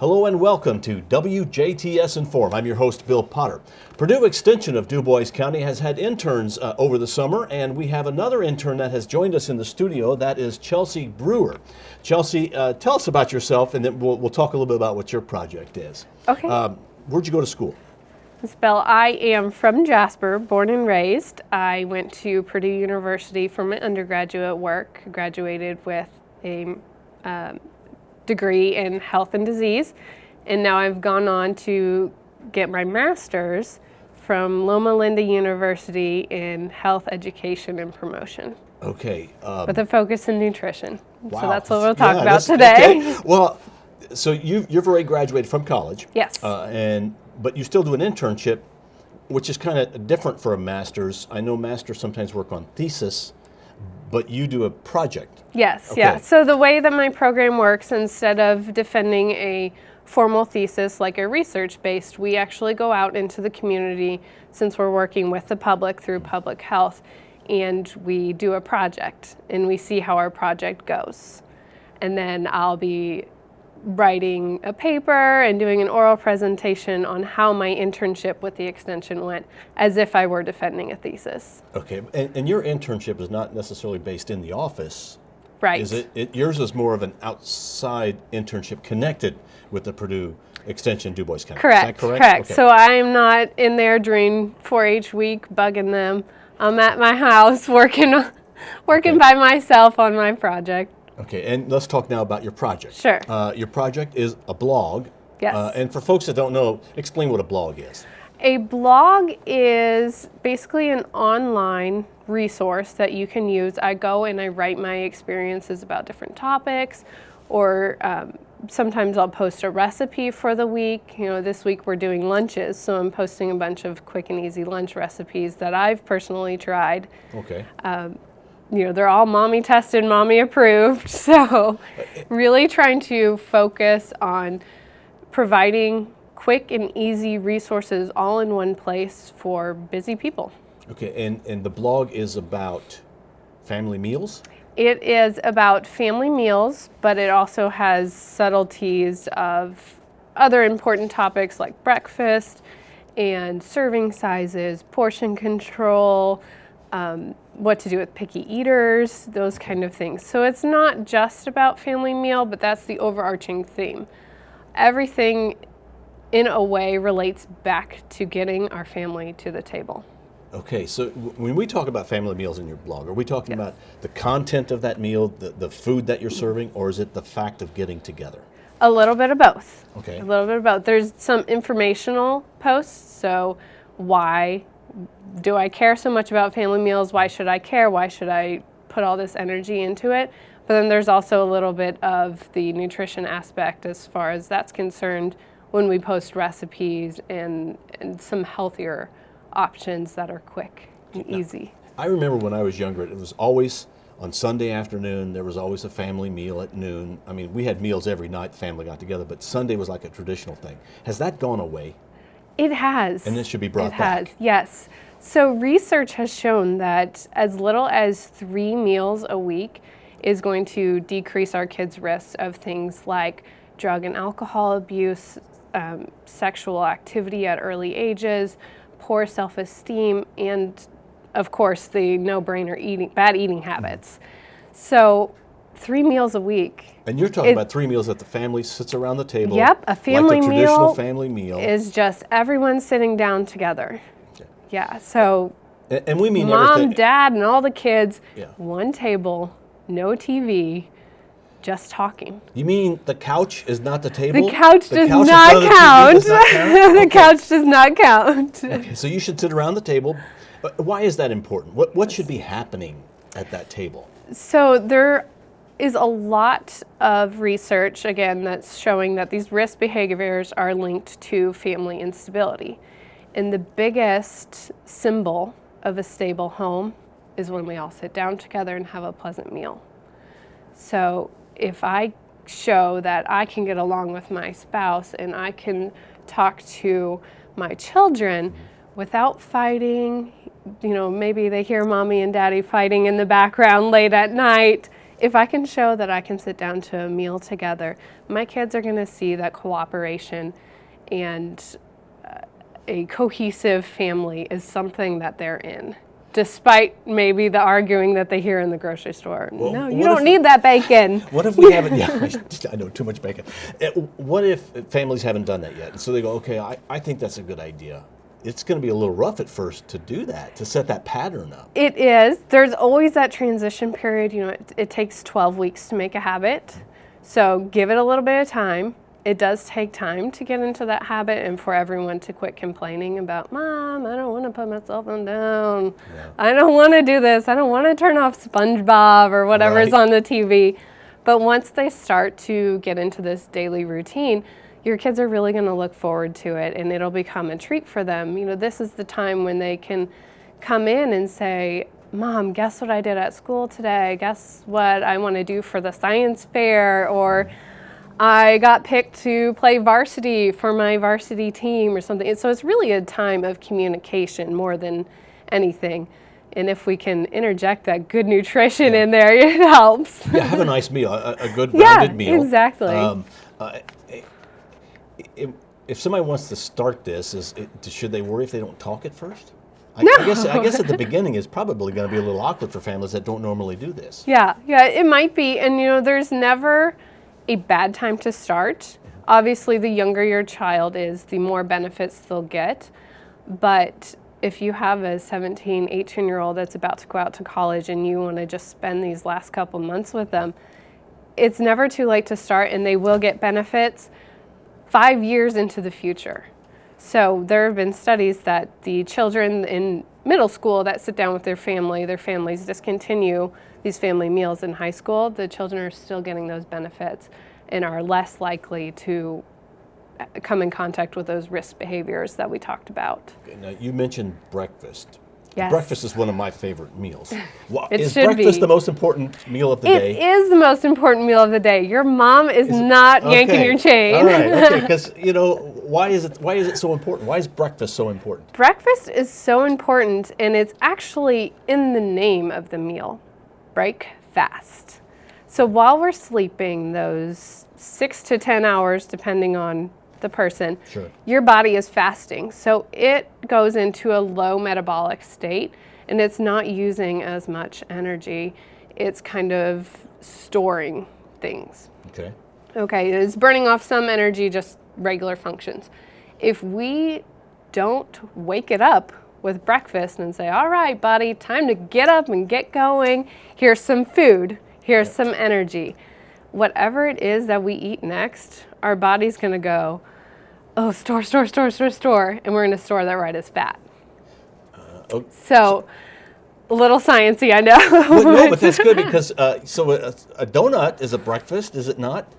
Hello and welcome to WJTS-Inform. I'm your host, Bill Potter. Purdue Extension of Dubois County has had interns over the summer, and we have another intern that has joined us in the studio. That is Chelsea Brewer. Chelsea, tell us about yourself, and then we'll talk a little bit about what your project is. Okay. Where'd you go to school? Ms. Bell, I am from Jasper, born and raised. I went to Purdue University for my undergraduate work, graduated with a degree in health and disease, and now I've gone on to get my master's from Loma Linda University in health education and promotion. Okay. With a focus in nutrition. Wow. So that's what we'll talk about today. Okay. Well, so you've already graduated from college. Yes. But you still do an internship, which is kind of different for a master's. I know masters sometimes work on thesis, but you do a project. Yes, okay. Yeah. So the way that my program works, instead of defending a formal thesis like a research-based, we actually go out into the community, since we're working with the public through public health, and we do a project, and we see how our project goes. And then I'll be writing a paper and doing an oral presentation on how my internship with the extension went, as if I were defending a thesis. Okay, and your internship is not necessarily based in the office. Right. Is it? Yours is more of an outside internship connected with the Purdue Extension Dubois County. Correct. Is that correct? Correct. Okay. So I'm not in there during 4-H week bugging them. I'm at my house working by myself on my project. Okay, and let's talk now about your project. Sure. Your project is a blog. Yes. And for folks that don't know, explain what a blog is. A blog is basically an online resource that you can use. I go and I write my experiences about different topics, or sometimes I'll post a recipe for the week. You know, this week we're doing lunches, so I'm posting a bunch of quick and easy lunch recipes that I've personally tried. Okay. You know, they're all mommy tested, mommy approved. So really trying to focus on providing quick and easy resources all in one place for busy people. Okay, and the blog is about family meals? It is about family meals, but it also has subtleties of other important topics like breakfast and serving sizes, portion control, what to do with picky eaters, those kind of things. So it's not just about family meal, but that's the overarching theme. Everything in a way relates back to getting our family to the table. Okay, so when we talk about family meals in your blog, are we talking Yes. about the content of that meal, the food that you're serving, or is it the fact of getting together? A little bit of both. Okay. A little bit of both. There's some informational posts, so why do I care so much about family meals? Why should I care? Why should I put all this energy into it? But then there's also a little bit of the nutrition aspect as far as that's concerned when we post recipes and some healthier options that are quick and easy. I remember when I was younger, it was always on Sunday afternoon, there was always a family meal at noon. I mean, we had meals every night, the family got together, but Sunday was like a traditional thing. Has that gone away? It has. And this should be brought back. It has, yes. So research has shown that as little as 3 meals a week is going to decrease our kids' risks of things like drug and alcohol abuse, sexual activity at early ages, poor self-esteem, and of course the no-brainer bad eating habits. So 3 meals a week. And you're talking about 3 meals that the family sits around the table. Yep, a family like the meal. traditional family meal Is just everyone sitting down together. Okay. Yeah, so and we mean mom, everything. dad, and all the kids, Yeah. one table, no TV, just talking. You mean the couch is not the table? The couch does couch in not front of the TV count. does not count? The Okay. couch does not count. Okay, so you should sit around the table. But why is that important? What should be happening at that table? So there is a lot of research, again, that's showing that these risk behaviors are linked to family instability. And the biggest symbol of a stable home is when we all sit down together and have a pleasant meal. So if I show that I can get along with my spouse and I can talk to my children without fighting, you know, maybe they hear mommy and daddy fighting in the background late at night, if I can show that I can sit down to a meal together, my kids are going to see that cooperation and a cohesive family is something that they're in, despite maybe the arguing that they hear in the grocery store. Well, no, you don't need that bacon. What if we haven't? Yeah, I know, too much bacon. What if families haven't done that yet? And so they go, okay, I think that's a good idea. It's going to be a little rough at first to do that, to set that pattern up. It is. There's always that transition period. You know, it takes 12 weeks to make a habit. So give it a little bit of time. It does take time to get into that habit and for everyone to quit complaining about, Mom, I don't want to put my cell phone down. Yeah. I don't want to do this. I don't want to turn off SpongeBob or whatever's on the TV. But once they start to get into this daily routine, your kids are really going to look forward to it, and it'll become a treat for them. You know, this is the time when they can come in and say, Mom, guess what I did at school today? Guess what I want to do for the science fair? Or I got picked to play varsity for my varsity team or something. And so it's really a time of communication more than anything. And if we can interject that good nutrition in there, it helps. Yeah, have a nice meal, a good rounded meal. Yeah, exactly. If somebody wants to start this, should they worry if they don't talk at first? No. I guess at the beginning is probably going to be a little awkward for families that don't normally do this. Yeah, it might be. And, you know, there's never a bad time to start. Obviously, the younger your child is, the more benefits they'll get. But if you have a 17, 18-year-old that's about to go out to college and you want to just spend these last couple months with them, it's never too late to start, and they will get benefits 5 years into the future. So there have been studies that the children in middle school that sit down with their families discontinue these family meals in high school. The children are still getting those benefits and are less likely to come in contact with those risk behaviors that we talked about. Now, you mentioned breakfast. Yes. Breakfast is one of my favorite meals. Is breakfast the most important meal of the day? It is the most important meal of the day. Your mom is not yanking your chain. All right, okay, because, you know, why is it so important? Why is breakfast so important? Breakfast is so important, and it's actually in the name of the meal, break fast. So while we're sleeping those 6 to 10 hours, depending on the person, your body is fasting. So it goes into a low metabolic state, and it's not using as much energy. It's kind of storing things. Okay, it's burning off some energy, just regular functions. If we don't wake it up with breakfast and say, all right, body, time to get up and get going. Here's some food. Here's some energy. Whatever it is that we eat next, our body's going to go, oh, store, and we're going to store that right as fat. So, a little sciencey, I know. Well, no, but that's good because, so a donut is a breakfast, is it not?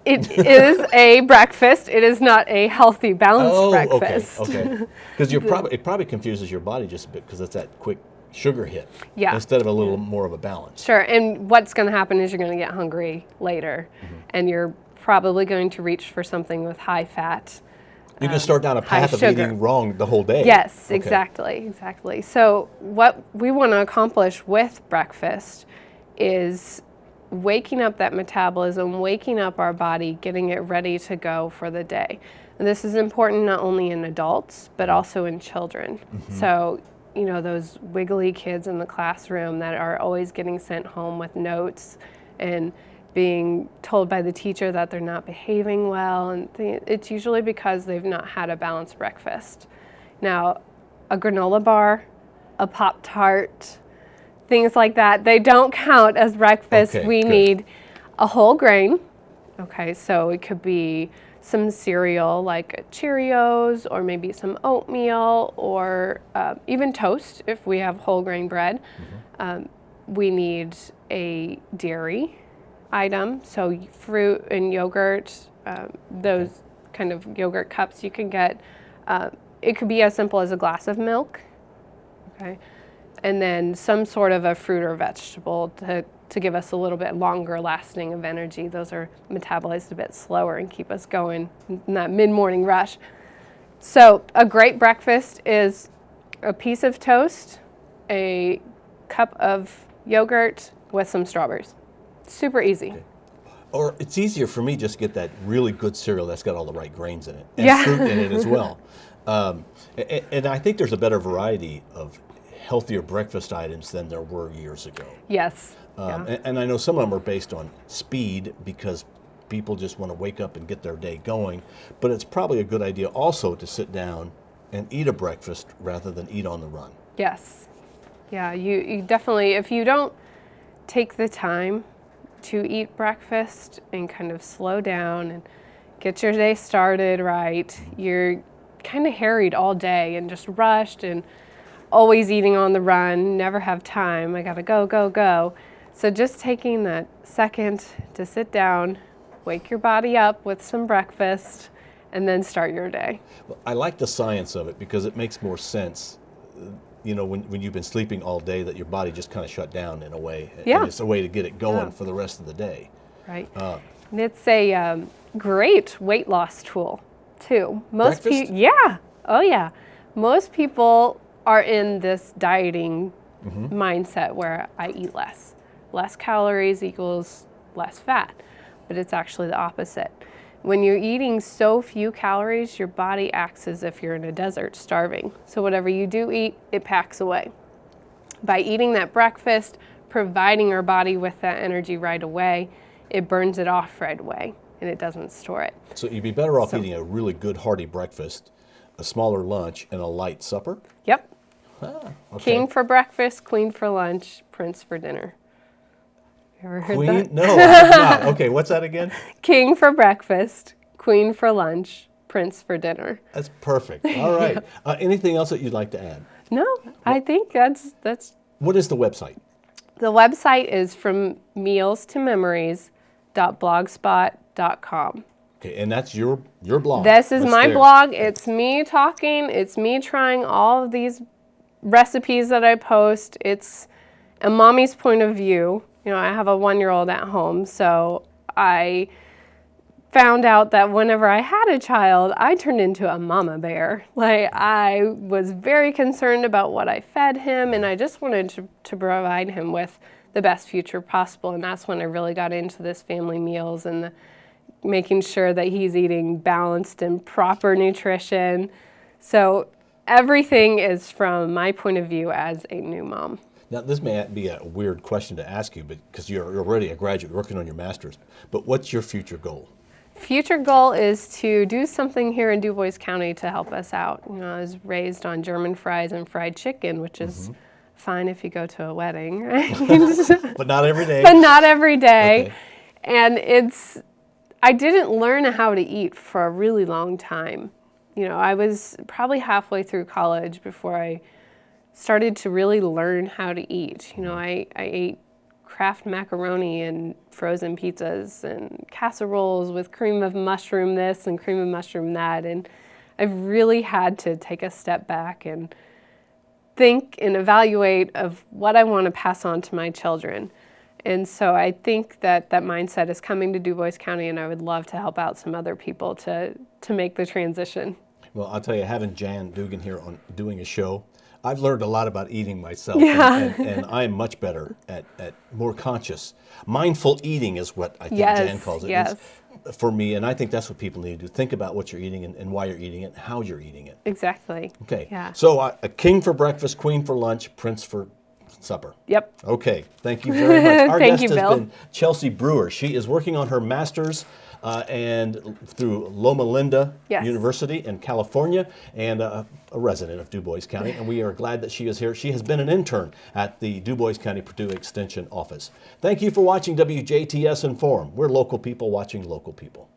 It is a breakfast. It is not a healthy, balanced breakfast. Okay. Because it probably confuses your body just a bit because it's that quick sugar hit instead of a little more of a balance. Sure, and what's going to happen is you're going to get hungry later, and you're probably going to reach for something with high fat. You can start down a path of eating wrong the whole day. Yes, exactly. So what we want to accomplish with breakfast is waking up that metabolism, waking up our body, getting it ready to go for the day. And this is important not only in adults, but also in children. So, you know, those wiggly kids in the classroom that are always getting sent home with notes and being told by the teacher that they're not behaving well, and it's usually because they've not had a balanced breakfast. Now, a granola bar, a Pop-Tart, things like that, they don't count as breakfast. We need a whole grain. Okay, so it could be some cereal like Cheerios, or maybe some oatmeal, or even toast if we have whole grain bread. We need a dairy item, so fruit and yogurt, those kind of yogurt cups you can get. It could be as simple as a glass of milk, okay, and then some sort of a fruit or vegetable to give us a little bit longer lasting of energy. Those are metabolized a bit slower and keep us going in that mid-morning rush. So a great breakfast is a piece of toast, a cup of yogurt, with some strawberries. Super easy. Okay. Or it's easier for me just to get that really good cereal that's got all the right grains in it and Yeah. fruit in it as well. And I think there's a better variety of healthier breakfast items than there were years ago. Yes. And I know some of them are based on speed because people just want to wake up and get their day going. But it's probably a good idea also to sit down and eat a breakfast rather than eat on the run. Yes. Yeah, you definitely, if you don't take the time to eat breakfast and kind of slow down and get your day started right, you're kind of harried all day and just rushed and always eating on the run, never have time, I gotta go, go, go. So just taking that second to sit down, wake your body up with some breakfast, and then start your day. Well, I like the science of it because it makes more sense. You know, when you've been sleeping all day, that your body just kind of shut down in a way. Yeah. And it's a way to get it going Yeah. for the rest of the day. Right. And it's a great weight loss tool, too. Most Breakfast? people, yeah. Oh, yeah. Most people are in this dieting mindset where I eat less. Less calories equals less fat. But it's actually the opposite. When you're eating so few calories, your body acts as if you're in a desert starving. So whatever you do eat, it packs away. By eating that breakfast, providing our body with that energy right away, it burns it off right away and it doesn't store it. So you'd be better off eating a really good hearty breakfast, a smaller lunch, and a light supper? Yep. Okay. King for breakfast, queen for lunch, prince for dinner. You ever heard Queen? that? No, I have not. Okay, what's that again? King for breakfast, queen for lunch, prince for dinner. That's perfect. All right. Anything else that you'd like to add? No, I think that's What is the website? the website is from mealstomemories.blogspot.com. Okay, and that's your blog. This is That's my there. blog. It's me talking. It's me trying all of these recipes that I post. It's a mommy's point of view. You know, I have a 1-year-old at home, so I found out that whenever I had a child, I turned into a mama bear. Like, I was very concerned about what I fed him, and I just wanted to provide him with the best future possible. And that's when I really got into this family meals and making sure that he's eating balanced and proper nutrition. So everything is from my point of view as a new mom. Now, this may be a weird question to ask you, but because you're already a graduate working on your master's, but what's your future goal? Future goal is to do something here in Dubois County to help us out. You know, I was raised on German fries and fried chicken, which is fine if you go to a wedding, right? But not every day. But not every day. Okay. And I didn't learn how to eat for a really long time. You know, I was probably halfway through college before I started to really learn how to eat. You know, I ate Kraft macaroni and frozen pizzas and casseroles with cream of mushroom this and cream of mushroom that. And I've really had to take a step back and think and evaluate of what I want to pass on to my children. And so I think that mindset is coming to Dubois County, and I would love to help out some other people to make the transition. Well, I'll tell you, having Jan Dugan here on doing a show, I've learned a lot about eating myself, Yeah. and I'm much better at more conscious. Mindful eating is what I think Yes, Jan calls it. yes. It's for me, and I think that's what people need to do. Think about what you're eating and why you're eating it and how you're eating it. Exactly. Okay, Yeah. so a king for breakfast, queen for lunch, prince for supper. Yep. Okay, thank you very much. Our Thank guest you, has Bill. been Chelsea Brewer. She is working on her master's and through Loma Linda Yes. University in California, and a resident of Dubois County. And we are glad that she is here. She has been an intern at the Dubois County Purdue Extension office. Thank you for watching WJTS Inform. We're local people watching local people.